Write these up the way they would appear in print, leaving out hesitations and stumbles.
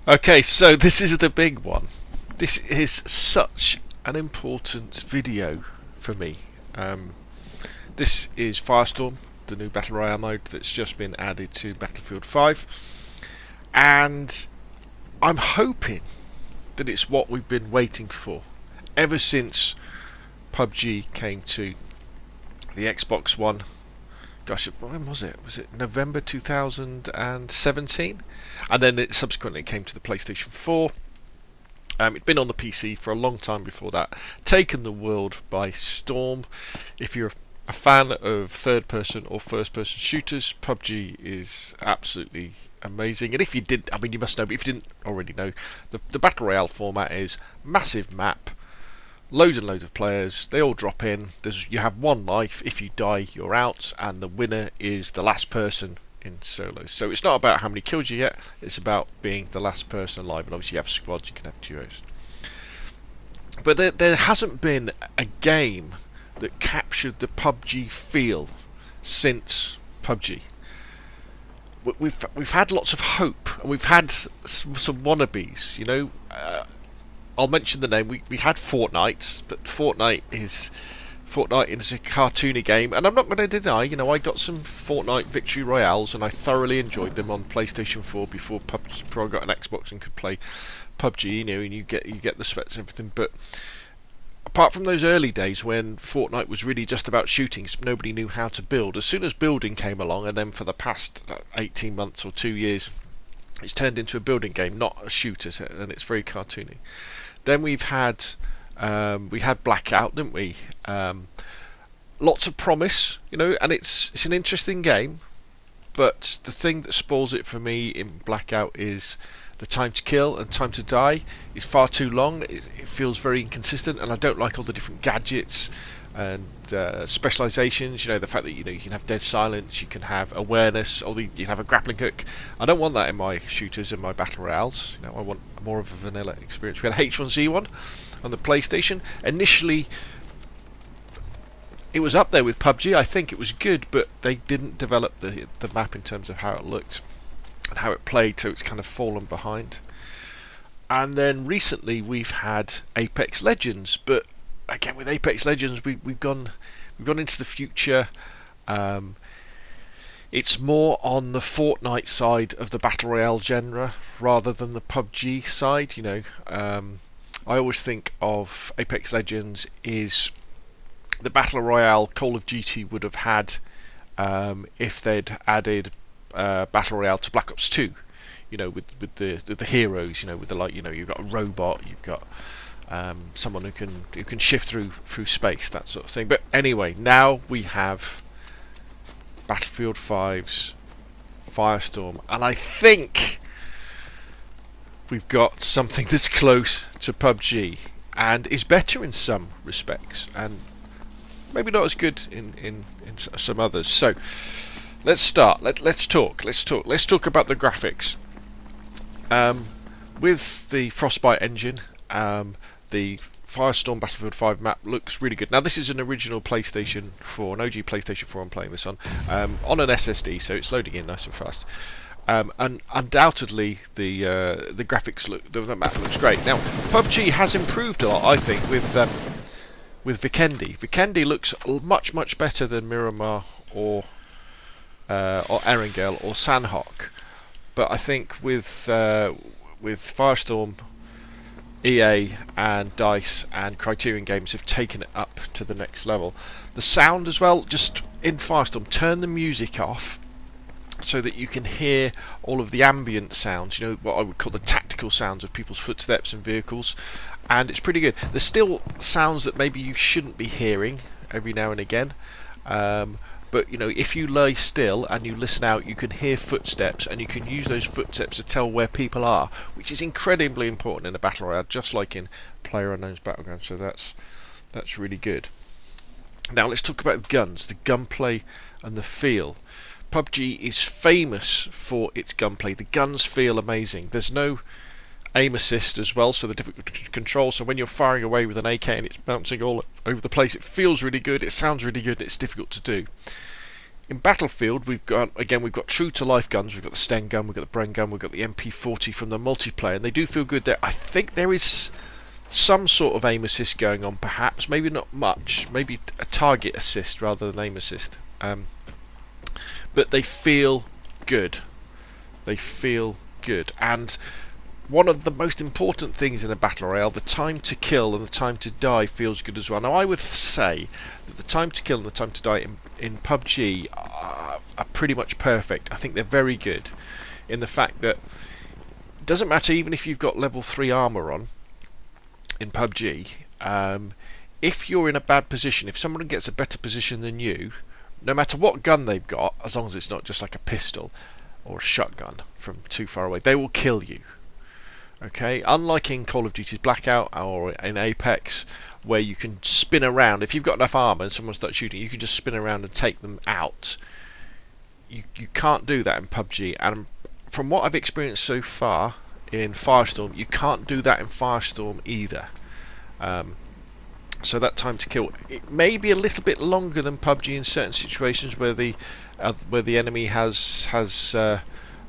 Okay, so this is the big one. This is such an important video for me. Um, this is Firestorm, the new Battle Royale mode that's just been added to Battlefield 5. And I'm hoping that it's what we've been waiting for ever since PUBG came to the Xbox One. Gosh, when was it? Was it November 2017? And then it subsequently came to the PlayStation 4. It'd been on the PC for a long time before that, taken the world by storm. If you're a fan of third-person or first-person shooters, PUBG is absolutely amazing. And if you did, I mean, you must know, but if you didn't already know, the Battle Royale format is massive map, loads and loads of players, they all drop in. You have one life. If you die, you're out, and the winner is the last person in solos. So it's not about how many kills you get, it's about being the last person alive. And obviously you have squads, you can have duos. But there hasn't been a game that captured the PUBG feel since PUBG. We've had lots of hope, and we've had some wannabes. I'll mention the name. We had Fortnite, but Fortnite is a cartoony game, and I'm not going to deny. I got some Fortnite Victory Royales, and I thoroughly enjoyed them on PlayStation 4 before I got an Xbox and could play PUBG. And you get the sweats and everything. But apart from those early days when Fortnite was really just about shooting, nobody knew how to build. As soon as building came along, and then for the past 18 months or 2 years, it's turned into a building game, not a shooter, and it's very cartoony. Then we had Blackout, didn't we? Lots of promise, and it's an interesting game. But the thing that spoils it for me in Blackout is the time to kill and time to die is far too long. It feels very inconsistent, and I don't like all the different gadgets and specializations. The fact that you can have dead silence, you can have awareness, or you can have a grappling hook. I don't want that in my shooters and my battle royales. I want more of a vanilla experience. We had H1Z1 on the PlayStation. Initially, it was up there with PUBG. I think it was good, but they didn't develop the map in terms of how it looked and how it played, so it's kind of fallen behind. And then recently we've had Apex Legends, but again with Apex Legends we've gone into the future. It's more on the Fortnite side of the Battle Royale genre rather than the PUBG side. I always think of Apex Legends is the Battle Royale Call of Duty would have had if they'd added Battle Royale to Black Ops 2. With the heroes. With the you've got a robot, you've got someone who can shift through space, that sort of thing. But anyway, now we have Battlefield 5's Firestorm, and I think we've got something that's close to PUBG and is better in some respects, and maybe not as good in some others. So let's start. Let's talk about the graphics. With the Frostbite engine, the Firestorm Battlefield 5 map looks really good. Now this is an original PlayStation 4, an OG PlayStation 4 I'm playing this on an SSD, so it's loading in nice and fast. And undoubtedly the graphics the map looks great. Now PUBG has improved a lot, I think, with Vikendi. Vikendi looks much better than Miramar or Erangel or Sanhok. But I think with Firestorm, EA and DICE and Criterion Games have taken it up to the next level. The sound as well, just in Firestorm, turn the music off so that you can hear all of the ambient sounds, what I would call the tactical sounds of people's footsteps and vehicles, and it's pretty good. There's still sounds that maybe you shouldn't be hearing every now and again, but if you lie still and you listen out, you can hear footsteps, and you can use those footsteps to tell where people are, which is incredibly important in a battle royale, just like in PlayerUnknown's Battlegrounds. So that's really good. Now let's talk about the guns, the gunplay and the feel. PUBG is famous for its gunplay. The guns feel amazing. There's no aim assist as well, so the difficult to control. So when you're firing away with an AK and it's bouncing all over the place, it feels really good, it sounds really good, it's difficult to do. In Battlefield, we've got true to life guns. We've got the Sten gun, we've got the Bren gun, we've got the MP40 from the multiplayer, and they do feel good there. I think there is some sort of aim assist going on, perhaps, maybe not much, maybe a target assist rather than aim assist. But they feel good. They feel good, and one of the most important things in a battle royale, the time to kill and the time to die feels good as well. Now I would say that the time to kill and the time to die in PUBG are pretty much perfect. I think they're very good in the fact that it doesn't matter even if you've got level 3 armour on in PUBG, if you're in a bad position, if someone gets a better position than you, no matter what gun they've got, as long as it's not just like a pistol or a shotgun from too far away, they will kill you. Okay, unlike in Call of Duty's Blackout or in Apex, where you can spin around. If you've got enough armour and someone starts shooting, you can just spin around and take them out. You can't do that in PUBG, and from what I've experienced so far in Firestorm, you can't do that in Firestorm either. So that time to kill, it may be a little bit longer than PUBG in certain situations where the enemy has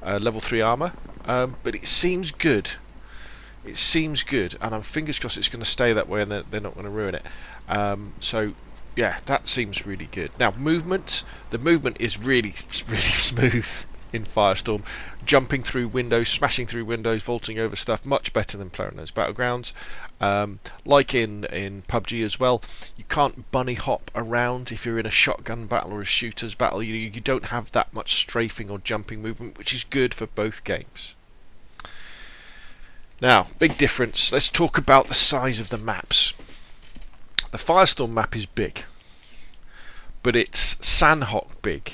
level 3 armour, but it seems good. It seems good, and I'm fingers crossed it's going to stay that way, and they're not going to ruin it. So yeah, that seems really good. Now movement, the movement is really smooth in Firestorm, jumping through windows, smashing through windows, vaulting over stuff, much better than PlayerUnknown's Battlegrounds. Like in PUBG as well, you can't bunny hop around if you're in a shotgun battle or a shooter's battle. You don't have that much strafing or jumping movement, which is good for both games. Now, big difference. Let's talk about the size of the maps. The Firestorm map is big, but it's Sanhok big.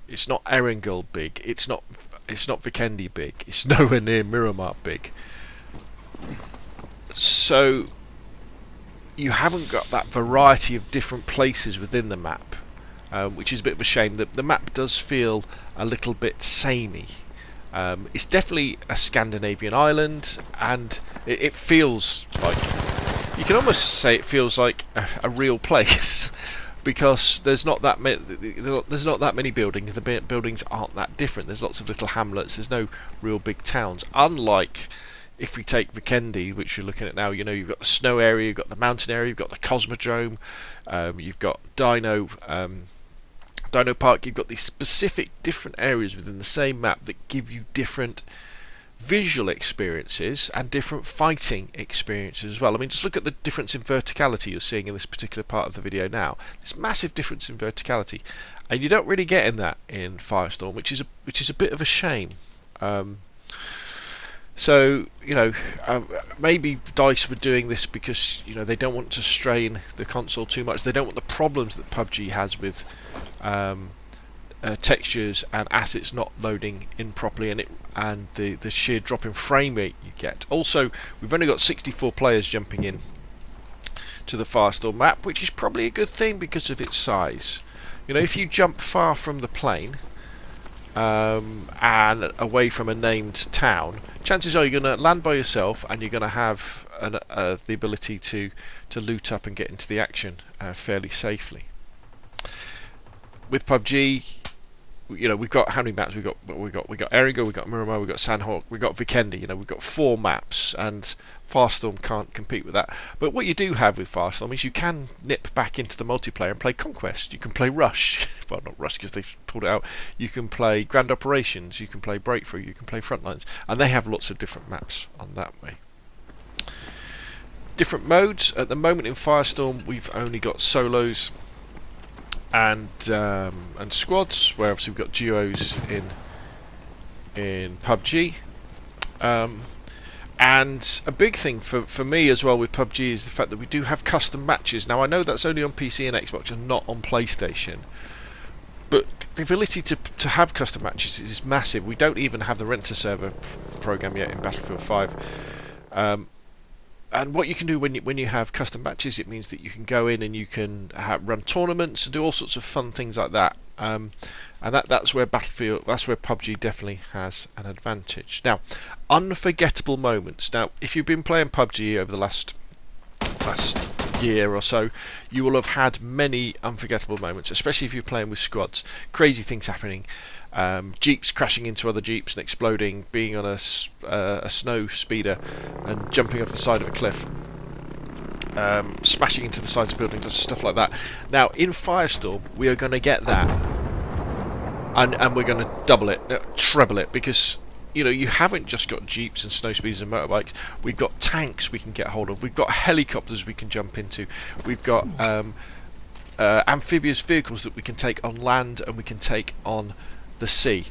It's not Erangel big. It's not Vikendi big. It's nowhere near Miramar big. So you haven't got that variety of different places within the map, which is a bit of a shame. The map does feel a little bit samey. It's definitely a Scandinavian island, and it feels like, you can almost say it feels like a real place, because there's not that many buildings. The buildings aren't that different. There's lots of little hamlets. There's no real big towns. Unlike if we take Vikendi, which you're looking at now, you've got the snow area, you've got the mountain area, you've got the Cosmodrome, you've got Dino Park. You've got these specific different areas within the same map that give you different visual experiences and different fighting experiences as well. I mean, just look at the difference in verticality you're seeing in this particular part of the video now. This massive difference in verticality, and you don't really get in that in Firestorm, which is a bit of a shame. So maybe DICE were doing this because they don't want to strain the console too much. They don't want the problems that PUBG has with textures and assets not loading in properly, and the sheer drop in frame rate you get. Also, we've only got 64 players jumping in to the Firestorm map, which is probably a good thing because of its size. If you jump far from the plane and away from a named town, chances are you're going to land by yourself, and you're going to have the ability to loot up and get into the action fairly safely. With PUBG, we've got how many maps? We've got Erangel, we've got Miramar, we've got Sanhok, we've got Vikendi. We've got 4 maps, and Firestorm can't compete with that. But what you do have with Firestorm is you can nip back into the multiplayer and play Conquest. You can play Rush. Well, not Rush because they've pulled it out. You can play Grand Operations. You can play Breakthrough. You can play Frontlines, and they have lots of different maps on that way. Different modes at the moment in Firestorm. We've only got solos and squads, where obviously we've got duos in PUBG. And a big thing for me as well with PUBG is the fact that we do have custom matches. Now I know that's only on PC and Xbox and not on PlayStation, but the ability to have custom matches is massive. We don't even have the rent-a-server program yet in Battlefield 5. And what you can do when you have custom matches, it means that you can go in and you can run tournaments and do all sorts of fun things like that. And that's where PUBG definitely has an advantage. Now, unforgettable moments. Now, if you've been playing PUBG over the last year or so, you will have had many unforgettable moments, especially if you're playing with squads. Crazy things happening, jeeps crashing into other jeeps and exploding, being on a snow speeder and jumping off the side of a cliff, smashing into the sides of buildings, stuff like that. Now in Firestorm we are going to get that, and we're going to double it, treble it, because you haven't just got jeeps and snow speeders and motorbikes. We've got tanks we can get hold of. We've got helicopters we can jump into. We've got amphibious vehicles that we can take on land and we can take on the sea.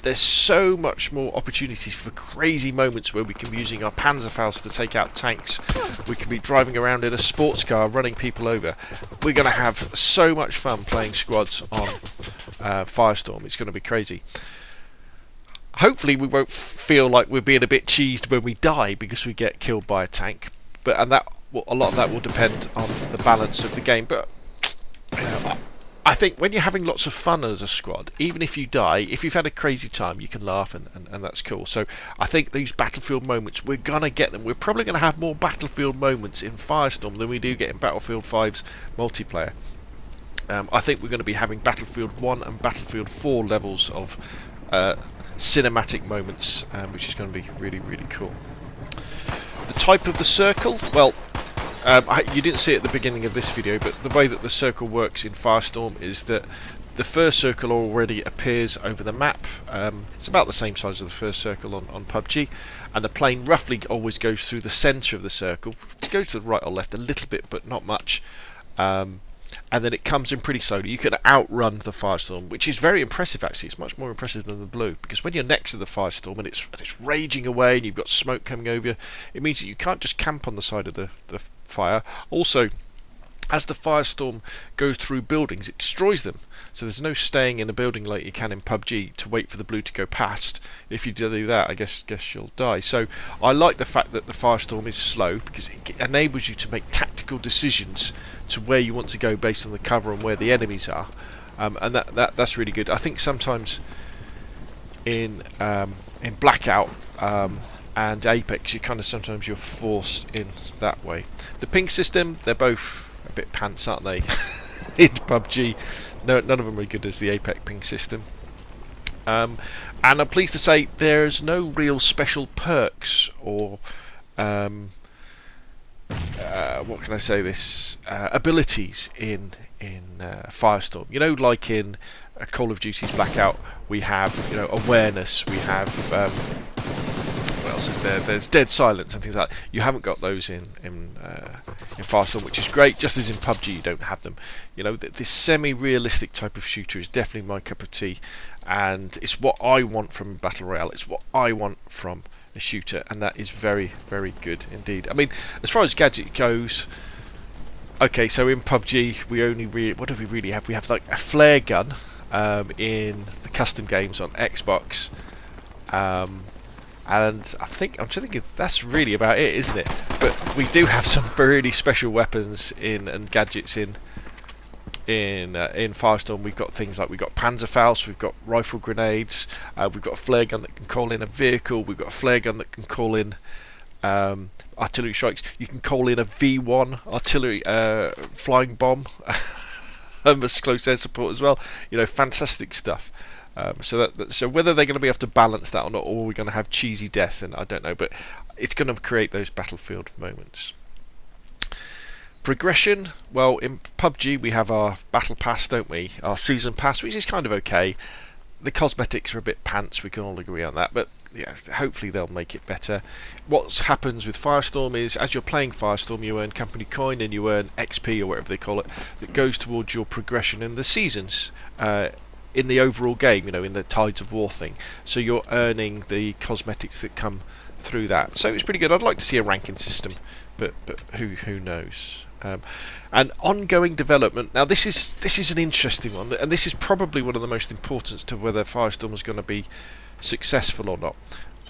There's so much more opportunities for crazy moments where we can be using our Panzerfaust to take out tanks. We can be driving around in a sports car running people over. We're going to have so much fun playing squads on Firestorm. It's going to be crazy. Hopefully we won't feel like we're being a bit cheesed when we die because we get killed by a tank, a lot of that will depend on the balance of the game. But I think when you're having lots of fun as a squad, even if you die, if you've had a crazy time, you can laugh, and that's cool. So I think these battlefield moments, we're going to get them. We're probably going to have more battlefield moments in Firestorm than we do get in Battlefield 5's multiplayer. I think we're going to be having Battlefield 1 and Battlefield 4 levels of cinematic moments, which is going to be really, really cool. The type of the circle, well, you didn't see it at the beginning of this video, but the way that the circle works in Firestorm is that the first circle already appears over the map. It's about the same size as the first circle on PUBG, and the plane roughly always goes through the centre of the circle. It goes to the right or left a little bit, but not much. And then it comes in pretty slowly. You can outrun the Firestorm, which is very impressive actually. It's much more impressive than the blue, because when you're next to the Firestorm and it's raging away and you've got smoke coming over you, it means that you can't just camp on the side of the fire. Also, as the Firestorm goes through buildings, it destroys them. So there's no staying in a building like you can in PUBG to wait for the blue to go past. If you do that, I guess you'll die. So I like the fact that the Firestorm is slow, because it enables you to make tactical decisions to where you want to go based on the cover and where the enemies are, and that's really good. I think sometimes in Blackout and Apex, sometimes you're forced in that way. The ping system, they're both a bit pants, aren't they? In PUBG, no, none of them are as good as the Apex ping system. And I'm pleased to say there's no real special perks or what can I say this, abilities in Firestorm. Like in Call of Duty's Blackout, we have awareness, we have what else is there? There's dead silence and things like that. You haven't got those in Firestorm, which is great. Just as in PUBG, you don't have them. This semi-realistic type of shooter is definitely my cup of tea, and it's what I want from Battle Royale. It's what I want from a shooter, and that is very, very good indeed. I mean, as far as gadget goes, okay, so in PUBG we only what do we really have? We have like a flare gun in the custom games on Xbox, and I'm thinking that's really about it, isn't it? But we do have some really special weapons and gadgets in Firestorm. We've got things like, we've got Panzerfaust, we've got rifle grenades, we've got a flare gun that can call in a vehicle, we've got a flare gun that can call in artillery strikes. You can call in a V1 artillery flying bomb, and close air support as well. Fantastic stuff. So whether they're going to be able to balance that or not, or we're going to have cheesy death, and I don't know, but it's going to create those battlefield moments. Progression, well, in PUBG we have our battle pass, don't we? Our season pass, which is kind of okay. The cosmetics are a bit pants, we can all agree on that, but yeah, hopefully they'll make it better. What happens with Firestorm is, as you're playing Firestorm, you earn company coin and you earn XP, or whatever they call it, that goes towards your progression in the seasons, in the overall game, in the Tides of War thing. So you're earning the cosmetics that come through that. So it's pretty good. I'd like to see a ranking system, but who knows? And ongoing development. Now this is an interesting one, and this is probably one of the most important to whether Firestorm is going to be successful or not.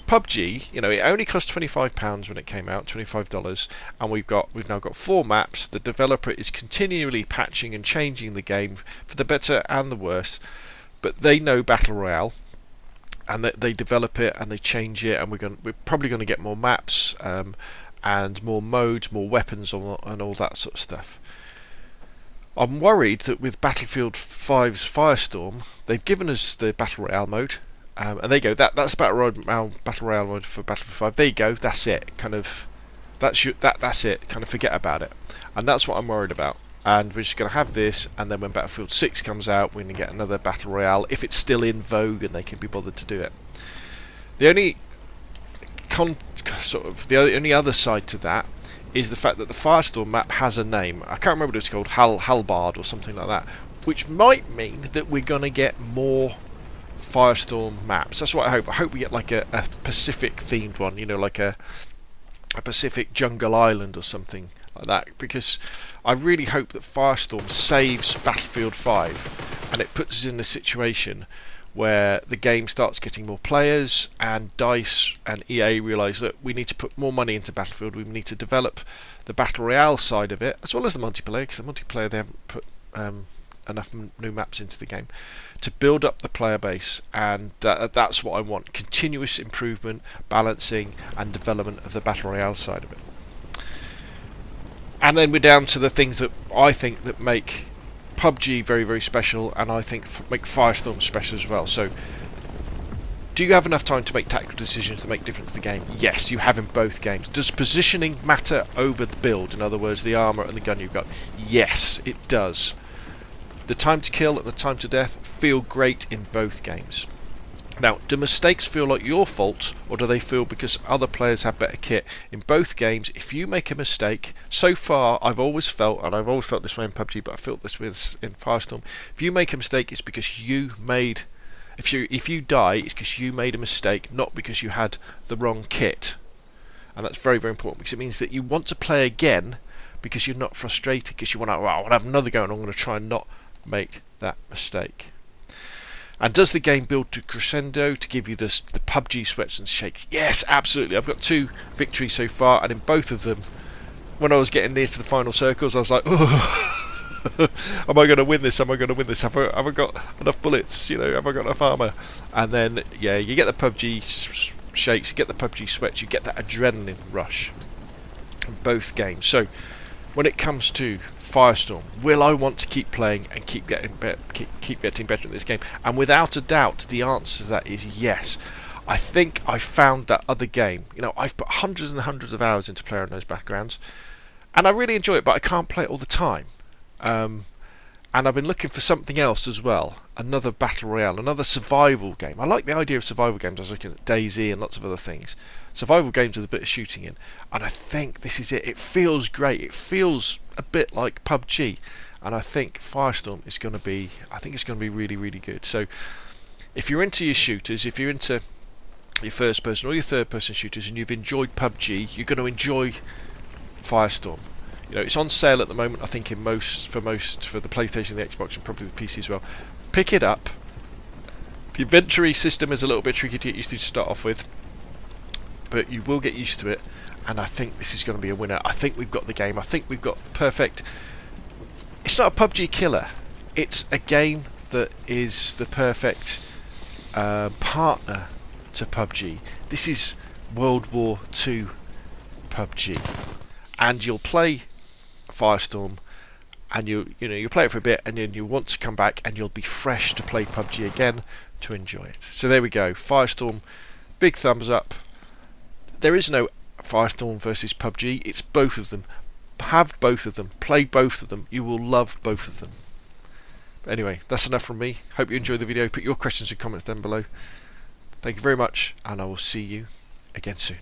PUBG, it only cost £25 when it came out, $25, and we've now got 4 maps. The developer is continually patching and changing the game for the better and the worse, but they know Battle Royale, and they develop it and they change it, and we're probably going to get more maps. and more modes, more weapons, and all that sort of stuff. I'm worried that with Battlefield 5's Firestorm, they've given us the Battle Royale mode, and there you go. That's the Battle Royale mode for Battlefield 5. There you go. That's it. Kind of. That's it. Kind of forget about it, and that's what I'm worried about. And we're just going to have this, and then when Battlefield 6 comes out, we're going to get another Battle Royale if it's still in vogue and they can be bothered to do it. The only only other side to that is the fact that the Firestorm map has a name. I can't remember what it's called, Halbard or something like that, which might mean that we're going to get more Firestorm maps. That's what I hope. I hope we get like a Pacific themed one, like a Pacific Jungle Island or something like that, because I really hope that Firestorm saves Battlefield 5 and it puts us in a situation where the game starts getting more players and DICE and EA realise that we need to put more money into Battlefield. We need to develop the Battle Royale side of it as well as the multiplayer, because the multiplayer they haven't put enough new maps into the game to build up the player base, and that's what I want: continuous improvement, balancing and development of the Battle Royale side of it. And then we're down to the things that I think that make PUBG very, very special, and I think make Firestorm special as well. So, do you have enough time to make tactical decisions that make difference to the game? Yes, you have in both games. Does positioning matter over the build? In other words, the armour and the gun you've got? Yes, it does. The time to kill and the time to death feel great in both games. Now, do mistakes feel like your fault, or do they feel because other players have better kit? In both games, if you make a mistake, so far I've always felt, and I've always felt this way in PUBG, but I felt this with in Firestorm, if you make a mistake, it's because you made... If you die, it's because you made a mistake, not because you had the wrong kit. And that's very, very important, because it means that you want to play again because you're not frustrated, because you want to, I want to have another go and I'm going to try and not make that mistake. And does the game build to crescendo to give you the PUBG sweats and shakes? Yes, absolutely. I've got 2 victories so far, and in both of them, when I was getting near to the final circles, I was like, oh, am I going to win this? Am I going to win this? Have I got enough bullets? Have I got enough armour? And then, yeah, you get the PUBG shakes, you get the PUBG sweats, you get that adrenaline rush in both games. So, when it comes to Firestorm, will I want to keep playing and keep getting better at this game? And without a doubt, the answer to that is yes. I think I found that other game. I've put hundreds and hundreds of hours into PlayerUnknown's Battlegrounds, and I really enjoy it, but I can't play it all the time. And I've been looking for something else as well, another Battle Royale, another survival game. I like the idea of survival games. I was looking at DayZ and lots of other things. Survival games with a bit of shooting in, and I think this is it. It feels great. It feels a bit like PUBG, and I think Firestorm is going to be. I think it's going to be really, really good. So, if you're into your shooters, if you're into your first person or your third person shooters, and you've enjoyed PUBG, you're going to enjoy Firestorm. It's on sale at the moment. I think for the PlayStation, the Xbox, and probably the PC as well. Pick it up. The inventory system is a little bit tricky to get used to start off with, but you will get used to it, and I think this is going to be a winner. I think we've got the game. I think we've got perfect... It's not a PUBG killer. It's a game that is the perfect partner to PUBG. This is World War II PUBG, and you'll play Firestorm, and you'll play it for a bit, and then you'll want to come back, and you'll be fresh to play PUBG again to enjoy it. So there we go. Firestorm, big thumbs up. There is no Firestorm versus PUBG. It's both of them. Have both of them. Play both of them. You will love both of them. But anyway, that's enough from me. Hope you enjoyed the video. Put your questions and comments down below. Thank you very much, and I will see you again soon.